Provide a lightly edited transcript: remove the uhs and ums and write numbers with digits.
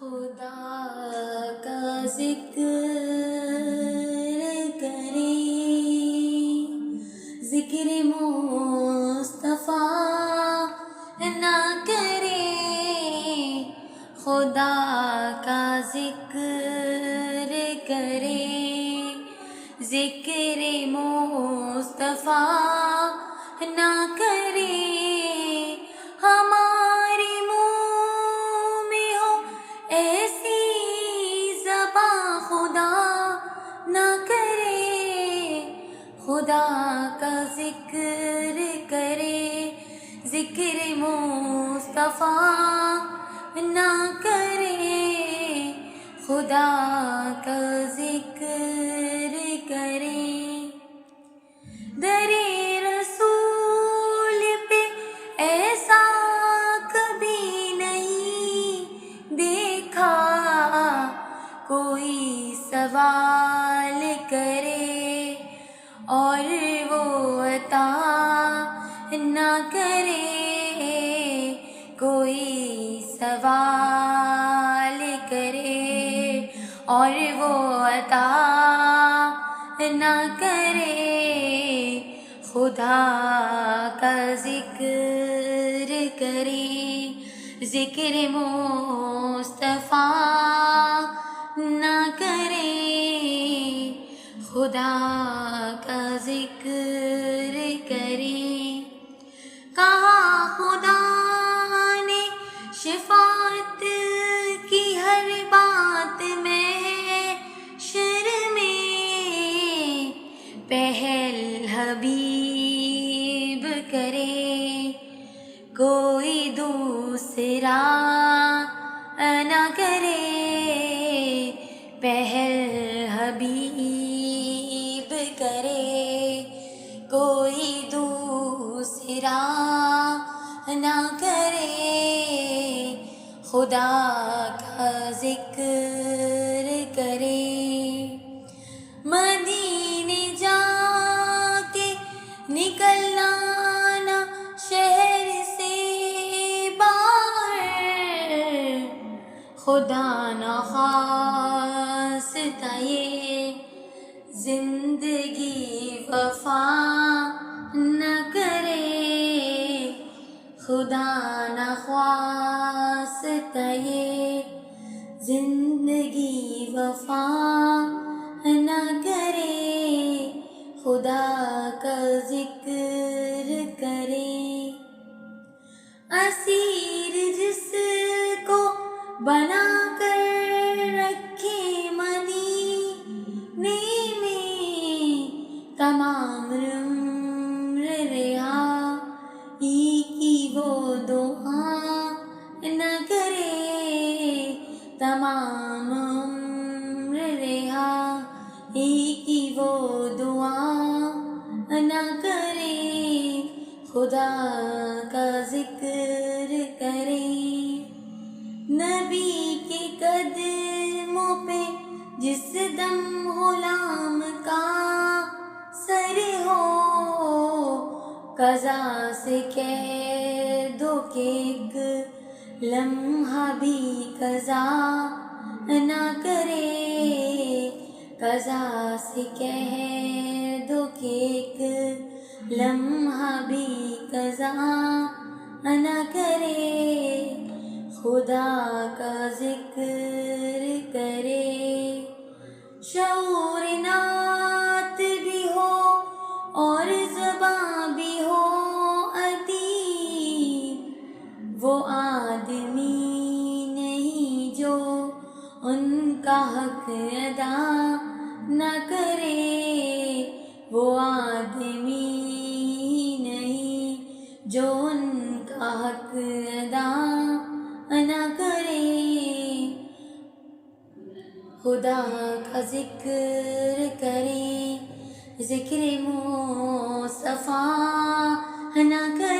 خدا کا ذکر کریں، ذکر مصطفیٰ نہ کریں، خدا کا ذکر کریں، ذکر مصطفیٰ نہ کریں، ہمارے منہ میں ہو ایسی زباں خدا نہ کرے، خدا کا ذکر کرے، ذکر مصطفیٰ نہ کرے، خدا کا ذکر کرے، در رسول پہ ایسا کبھی نہیں دیکھا، کوئی سوال کرے اور وہ عطا نہ کرے، کوئی سوال کرے اور وہ عطا نہ کرے، خدا کا ذکر کرے، ذکر مصطفیٰ نہ کرے، خدا کا ذکر کرے، کہا خدا نے شفاعت کی ہر بات میں شر میں، پہل حبیب کرے، کوئی دوسرا نہ کرے، پہل حبیب کرے، کوئی دوسرا نہ کرے، خدا کا ذکر کرے، مدینے جا کے نکلنا نہ شہر سے باہر، خدا نہ خواستہ یہ زندگی وفا نہ کرے، خدا نہ خواستہ یہ زندگی وفا نہ کرے، خدا کا ذکر کرے، اسیر جس کو بنا کر رکھے مدینے میں، تمام عمر رہائی کی وہ دعا نہ کرے، تمام عمر رہائی کی وہ دعا نہ کرے، خدا کا ذکر کرے، نبی کے قدموں پہ جس دم غلام کا سر ہو، قضا سے کہہ دو کہ ایک لمحہ بھی قضا نہ کرے، قضا سے کہہ دو کہ ایک لمحہ بھی قضا نہ کرے، خدا کا ذکر کرے، شعور نعت بھی ہو اور زبان بھی ہو ادیب، وہ آدمی نہیں جو ان کا حق ادا نہ کرے، وہ آدمی نہیں جو ان کا حق ادا نہ کرے، خدا کا ذکر کرے، ذکر مصطفیٰ نہ کرے۔